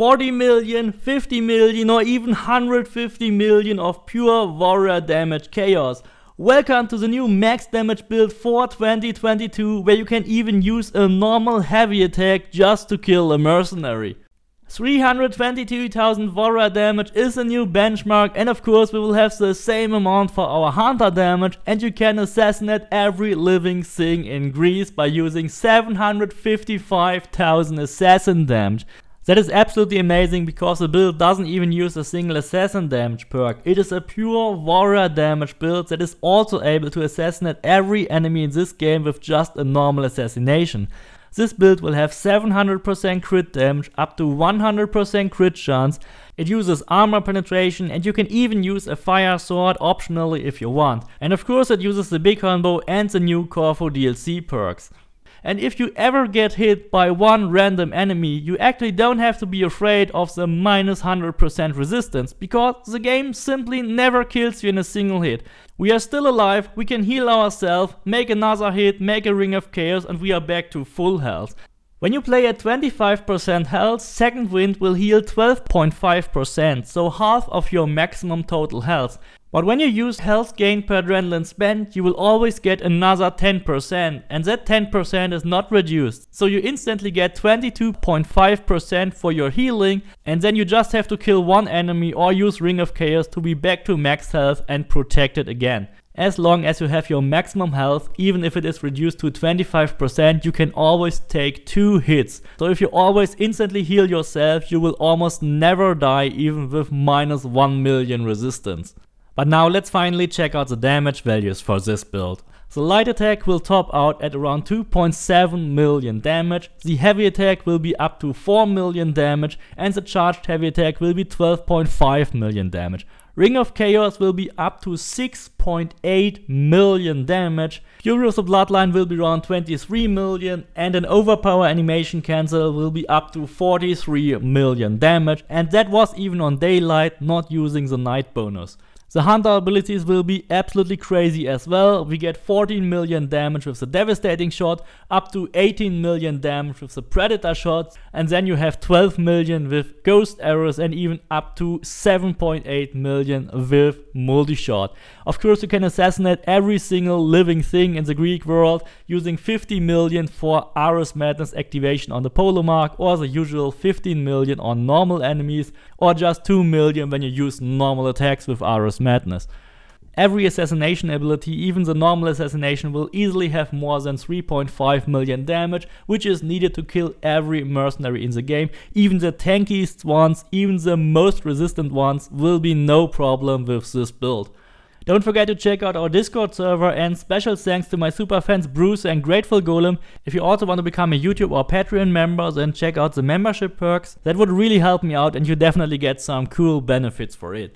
40 million, 50 million or even 150 million of pure warrior damage chaos. Welcome to the new max damage build for 2022, where you can even use a normal heavy attack just to kill a mercenary. 322,000 warrior damage is a new benchmark, and of course we will have the same amount for our hunter damage, and you can assassinate every living thing in Greece by using 755,000 assassin damage. That is absolutely amazing, because the build doesn't even use a single assassin damage perk. It is a pure warrior damage build that is also able to assassinate every enemy in this game with just a normal assassination. This build will have 700% crit damage, up to 100% crit chance. It uses armor penetration, and you can even use a fire sword optionally if you want. And of course it uses the big bow and the new Corfu DLC perks. And if you ever get hit by one random enemy, you actually don't have to be afraid of the minus 100% resistance, because the game simply never kills you in a single hit. We are still alive, we can heal ourselves, make another hit, make a ring of chaos, and we are back to full health. When you play at 25% health, second wind will heal 12.5%, so half of your maximum total health. But when you use health gain per adrenaline spent, you will always get another 10%, and that 10% is not reduced. So you instantly get 22.5% for your healing, and then you just have to kill one enemy or use Ring of Chaos to be back to max health and protected again. As long as you have your maximum health, even if it is reduced to 25%, you can always take 2 hits. So if you always instantly heal yourself, you will almost never die, even with minus 1 million resistance. But now let's finally check out the damage values for this build. The light attack will top out at around 2.7 million damage, the heavy attack will be up to 4 million damage, and the charged heavy attack will be 12.5 million damage. Ring of Chaos will be up to 6.8 million damage, Fury of the Bloodline will be around 23 million, and an overpower animation cancel will be up to 43 million damage, and that was even on daylight, not using the night bonus. The hunter abilities will be absolutely crazy as well. We get 14 million damage with the devastating shot, up to 18 million damage with the predator shots, and then you have 12 million with ghost arrows, and even up to 7.8 million with multi-shot. Of course you can assassinate every single living thing in the Greek world, using 50 million for Ares Madness activation on the Polo Mark, or the usual 15 million on normal enemies, or just 2 million when you use normal attacks with Ares Madness. Every assassination ability, even the normal assassination, will easily have more than 3.5 million damage, which is needed to kill every mercenary in the game. Even the tankiest ones, even the most resistant ones, will be no problem with this build. Don't forget to check out our Discord server, and special thanks to my super fans Bruce and Grateful Golem. If you also want to become a YouTube or Patreon member, then check out the membership perks. That would really help me out, and you definitely get some cool benefits for it.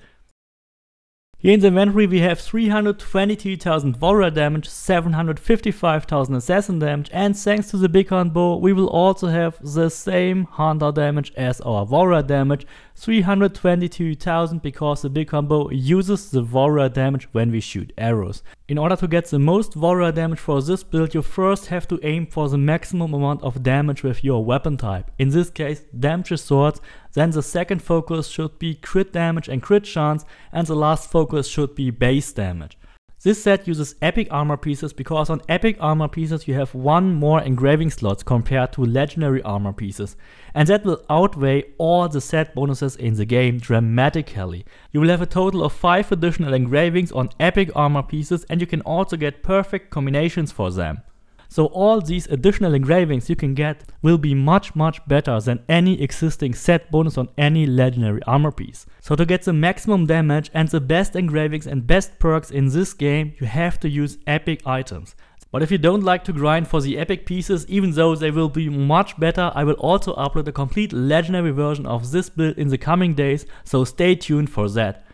Here in the inventory we have 322,000 warrior damage, 755,000 assassin damage, and thanks to the bighorn bow we will also have the same hunter damage as our warrior damage, 322,000, because the bighorn bow uses the warrior damage when we shoot arrows. In order to get the most warrior damage for this build, you first have to aim for the maximum amount of damage with your weapon type. In this case, damage swords. Then the second focus should be crit damage and crit chance, and the last focus should be base damage. This set uses epic armor pieces, because on epic armor pieces you have 1 more engraving slots compared to legendary armor pieces, and that will outweigh all the set bonuses in the game dramatically. You will have a total of 5 additional engravings on epic armor pieces, and you can also get perfect combinations for them. So all these additional engravings you can get will be much better than any existing set bonus on any legendary armor piece. So to get the maximum damage and the best engravings and best perks in this game, you have to use epic items. But if you don't like to grind for the epic pieces, even though they will be much better, I will also upload a complete legendary version of this build in the coming days, so stay tuned for that.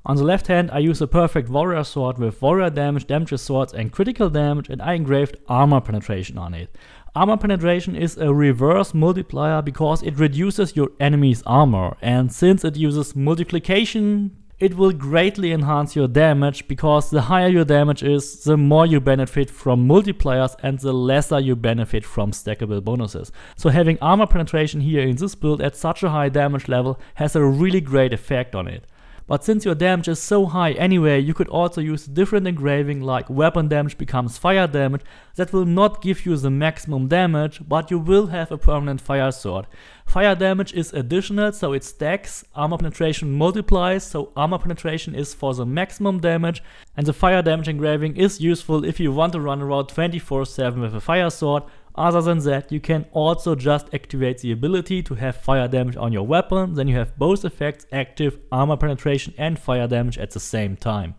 On the left hand I use a perfect warrior sword with warrior damage, damage swords and critical damage, and I engraved armor penetration on it. Armor penetration is a reverse multiplier because it reduces your enemy's armor, and since it uses multiplication, it will greatly enhance your damage, because the higher your damage is, the more you benefit from multipliers and the lesser you benefit from stackable bonuses. So having armor penetration here in this build at such a high damage level has a really great effect on it. But since your damage is so high anyway, you could also use different engraving, like weapon damage becomes fire damage. That will not give you the maximum damage, but you will have a permanent fire sword. Fire damage is additional, so it stacks. Armor penetration multiplies, so armor penetration is for the maximum damage. And the fire damage engraving is useful if you want to run around 24/7 with a fire sword. Other than that, you can also just activate the ability to have fire damage on your weapon, then you have both effects active, armor penetration and fire damage at the same time.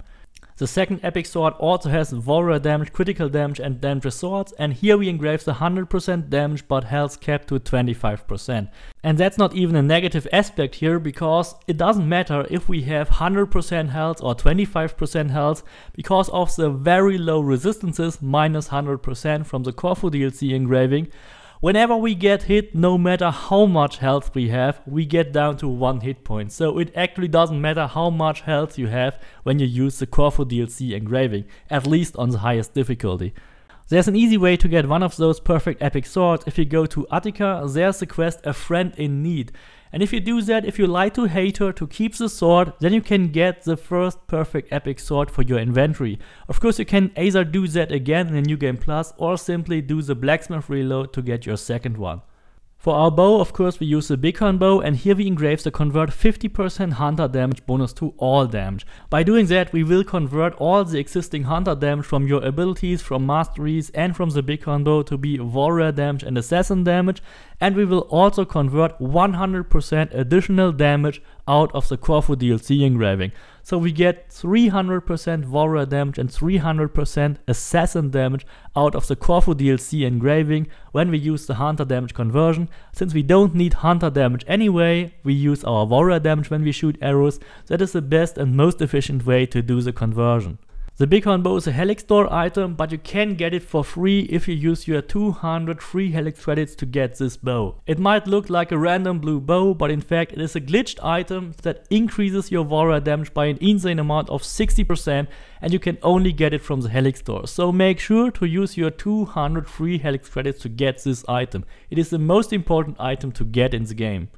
The second epic sword also has warrior damage, critical damage and damage swords, and here we engrave the 100% damage but health capped to 25%. And that's not even a negative aspect here, because it doesn't matter if we have 100% health or 25% health, because of the very low resistances, minus 100% from the Corfu DLC engraving. Whenever we get hit, no matter how much health we have, we get down to 1 hit point. So it actually doesn't matter how much health you have when you use the Corfu DLC engraving, at least on the highest difficulty. There's an easy way to get one of those perfect epic swords. If you go to Attica, there's the quest A Friend in Need. And if you do that, if you lie to Hater to keep the sword, then you can get the first perfect epic sword for your inventory. Of course, you can either do that again in a New Game Plus, or simply do the blacksmith reload to get your second one. For our bow, of course, we use the Bighorn bow, and here we engrave the convert 50% hunter damage bonus to all damage. By doing that, we will convert all the existing hunter damage from your abilities, from masteries and from the Bighorn bow to be warrior damage and assassin damage, and we will also convert 100% additional damage out of the Corfu DLC engraving. So we get 300% warrior damage and 300% assassin damage out of the Corfu DLC engraving when we use the hunter damage conversion. Since we don't need hunter damage anyway, we use our warrior damage when we shoot arrows. That is the best and most efficient way to do the conversion. The Bighorn bow is a Helix Store item, but you can get it for free if you use your 200 free Helix credits to get this bow. It might look like a random blue bow, but in fact it is a glitched item that increases your warrior damage by an insane amount of 60%, and you can only get it from the Helix Store. So make sure to use your 200 free Helix credits to get this item. It is the most important item to get in the game.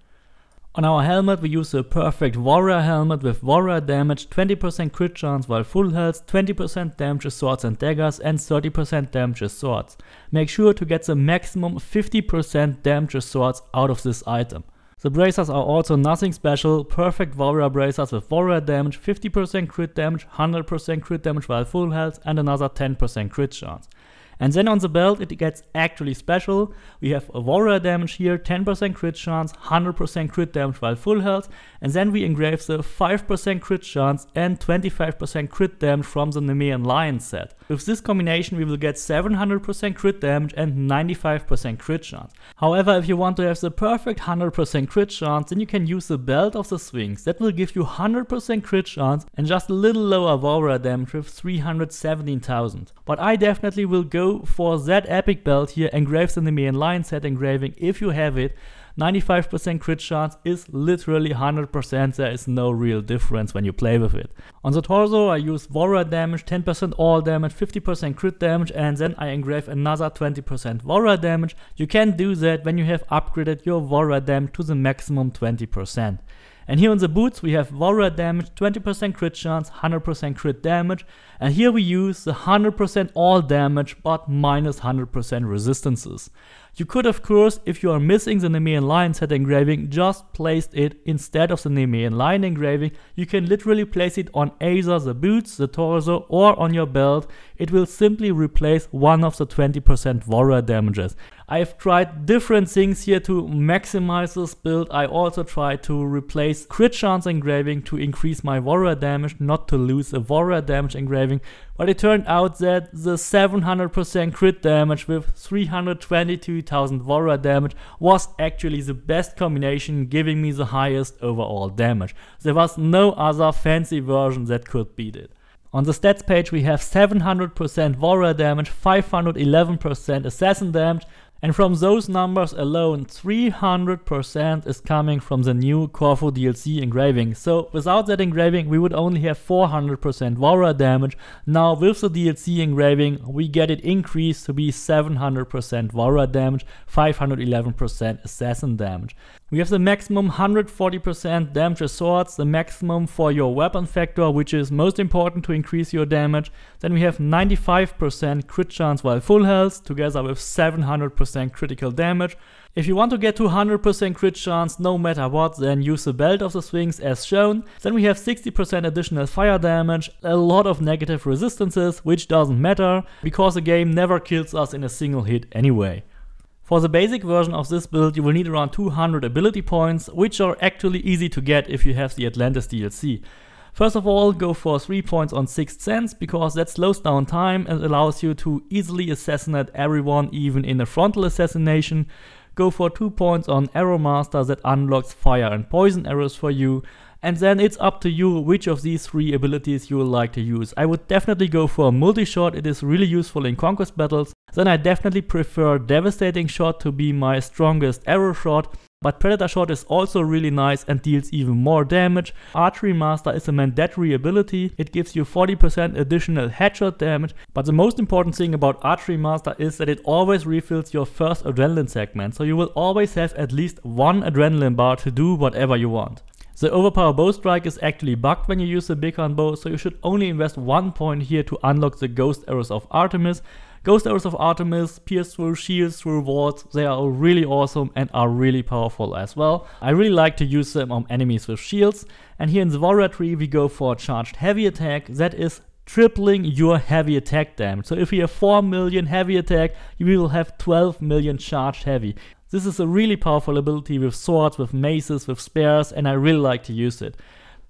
On our helmet we use a perfect warrior helmet with warrior damage, 20% crit chance while full health, 20% damage with swords and daggers and 30% damage with swords. Make sure to get the maximum 50% damage with swords out of this item. The bracers are also nothing special, perfect warrior bracers with warrior damage, 50% crit damage, 100% crit damage while full health and another 10% crit chance. And then on the belt it gets actually special. We have a warrior damage here, 10% crit chance, 100% crit damage while full health, and then we engrave the 5% crit chance and 25% crit damage from the Nemean Lion set. With this combination we will get 700% crit damage and 95% crit chance. However, if you want to have the perfect 100% crit chance, then you can use the belt of the Sphinx. That will give you 100% crit chance and just a little lower warrior damage with 317,000. But I definitely will go for that epic belt here, engrave the Nemean Lion set engraving if you have it. 95% crit chance is literally 100%, there is no real difference when you play with it. On the torso I use warrior damage, 10% all damage, 50% crit damage, and then I engrave another 20% warrior damage. You can do that when you have upgraded your warrior damage to the maximum 20%. And here on the boots we have warrior damage, 20% crit chance, 100% crit damage, and here we use the 100% all damage but minus 100% resistances. You could of course, if you are missing the Nemean Lion set engraving, just place it instead of the Nemean Lion engraving. You can literally place it on either the boots, the torso, or on your belt. It will simply replace one of the 20% warrior damages. I've tried different things here to maximize this build. I also tried to replace crit chance engraving to increase my warrior damage, not to lose a warrior damage engraving. But it turned out that the 700% crit damage with 322,000 warrior damage was actually the best combination, giving me the highest overall damage. There was no other fancy version that could beat it. On the stats page we have 700% warrior damage, 511% assassin damage, And from those numbers alone, 300% is coming from the new Corfu DLC engraving. So without that engraving, we would only have 400% warrior damage. Now with the DLC engraving, we get it increased to be 700% warrior damage, 511% assassin damage. We have the maximum 140% damage with swords, the maximum for your weapon factor, which is most important to increase your damage. Then we have 95% crit chance while full health, together with 700% critical damage. If you want to get to 100% crit chance no matter what, then use the Belt of the Sphinx as shown. Then we have 60% additional fire damage, a lot of negative resistances, which doesn't matter, because the game never kills us in a single hit anyway. For the basic version of this build, you will need around 200 ability points, which are actually easy to get if you have the Atlantis DLC. First of all, go for 3 points on Sixth Sense, because that slows down time and allows you to easily assassinate everyone, even in a frontal assassination. Go for 2 points on Arrow Master, that unlocks fire and poison arrows for you. And then it's up to you which of these 3 abilities you would like to use. I would definitely go for multi-shot, it is really useful in conquest battles. Then I definitely prefer Devastating Shot to be my strongest arrow shot. But Predator Shot is also really nice and deals even more damage. Archery Master is a mandatory ability, it gives you 40% additional headshot damage. But the most important thing about Archery Master is that it always refills your first adrenaline segment. So you will always have at least 1 adrenaline bar to do whatever you want. The Overpower Bow Strike is actually bugged when you use the Bighorn Bow, so you should only invest 1 point here to unlock the Ghost Arrows of Artemis. Ghost Arrows of Artemis pierce through shields, through walls, they are really awesome and are really powerful as well. I really like to use them on enemies with shields. And here in the Warrior tree we go for Charged Heavy Attack, that is tripling your heavy attack damage. So if you have 4 million heavy attack, you will have 12 million charged heavy. This is a really powerful ability with swords, with maces, with spears, and I really like to use it.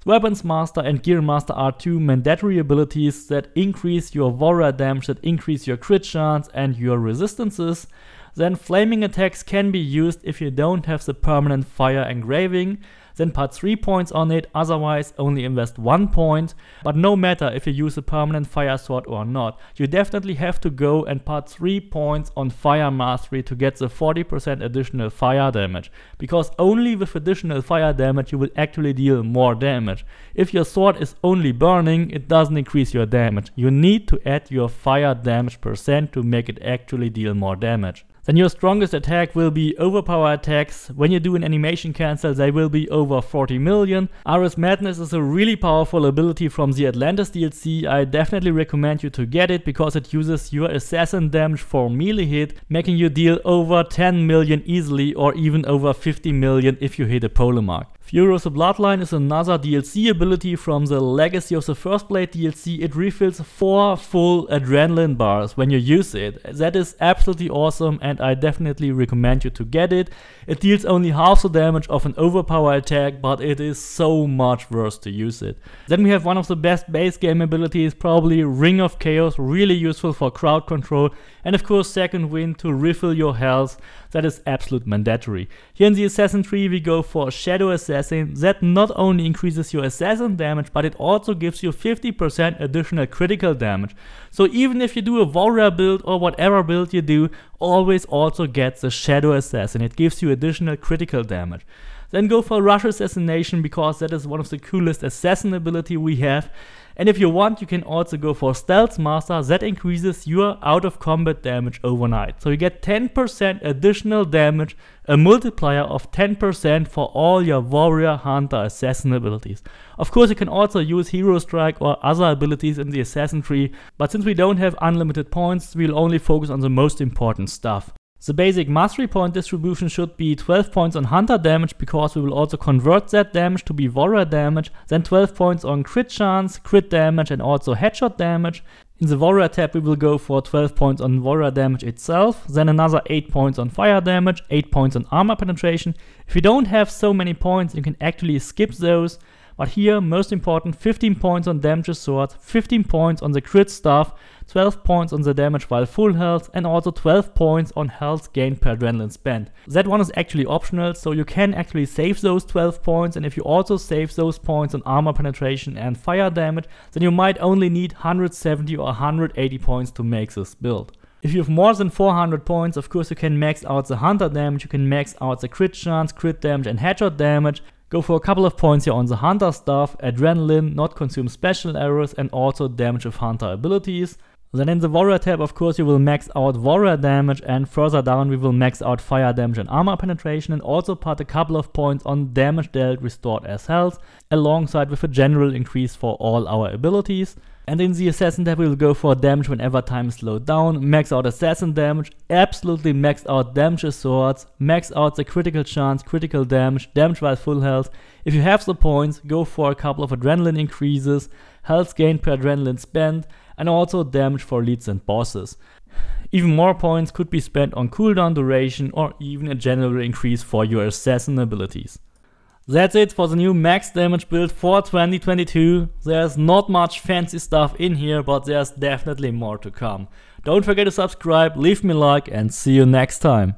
Weapons Master and Gear Master are 2 mandatory abilities that increase your warrior damage, that increase your crit chance and your resistances. Then Flaming Attacks can be used if you don't have the permanent fire engraving. Then put 3 points on it, otherwise only invest 1 point. But no matter if you use a permanent fire sword or not, you definitely have to go and put 3 points on Fire Mastery to get the 40% additional fire damage. Because only with additional fire damage you will actually deal more damage. If your sword is only burning, it doesn't increase your damage. You need to add your fire damage percent to make it actually deal more damage. Then your strongest attack will be overpower attacks. When you do an animation cancel, they will be over 40 million. Ares Madness is a really powerful ability from the Atlantis DLC. I definitely recommend you to get it because it uses your assassin damage for melee hit, making you deal over 10 million easily or even over 50 million if you hit a polemark. Fury of the Bloodline is another DLC ability from the Legacy of the First Blade DLC. It refills 4 full adrenaline bars when you use it. That is absolutely awesome and I definitely recommend you to get it. It deals only half the damage of an overpower attack, but it is so much worth to use it. Then we have one of the best base game abilities, probably Ring of Chaos, really useful for crowd control, and of course Second Wind to refill your health. That is absolute mandatory. Here in the Assassin tree we go for Shadow Assassin. That not only increases your assassin damage, but it also gives you 50% additional critical damage. So even if you do a warrior build or whatever build you do, always also get the Shadow Assassin. It gives you additional critical damage. Then go for Rush Assassination because that is one of the coolest assassin ability we have. And if you want, you can also go for Stealth Master. That increases your out of combat damage overnight. So you get 10% additional damage, a multiplier of 10% for all your Warrior, Hunter, Assassin abilities. Of course, you can also use Hero Strike or other abilities in the Assassin tree, but since we don't have unlimited points, we'll only focus on the most important stuff. The basic mastery point distribution should be 12 points on hunter damage because we will also convert that damage to be warrior damage, then 12 points on crit chance, crit damage and also headshot damage. In the warrior tab we will go for 12 points on warrior damage itself, then another 8 points on fire damage, 8 points on armor penetration. If you don't have so many points you can actually skip those. But here, most important, 15 points on damage sword, 15 points on the crit stuff, 12 points on the damage while full health, and also 12 points on health gained per adrenaline spent. That one is actually optional, so you can actually save those 12 points, and if you also save those points on armor penetration and fire damage, then you might only need 170 or 180 points to make this build. If you have more than 400 points, of course you can max out the hunter damage, you can max out the crit chance, crit damage and headshot damage. Go for a couple of points here on the hunter stuff, adrenaline, not consume special arrows, and also damage with hunter abilities. Then in the warrior tab, of course, you will max out warrior damage, and further down we will max out fire damage and armor penetration, and also put a couple of points on damage dealt restored as health, alongside with a general increase for all our abilities. And in the assassin tab we will go for damage whenever time is slowed down, max out assassin damage, absolutely max out damage with swords, max out the critical chance, critical damage, damage while full health. If you have the points, go for a couple of adrenaline increases, health gained per adrenaline spent, and also damage for leads and bosses. Even more points could be spent on cooldown duration or even a general increase for your assassin abilities. That's it for the new max damage build for 2022. There's not much fancy stuff in here, but there's definitely more to come. Don't forget to subscribe, leave me a like, and see you next time.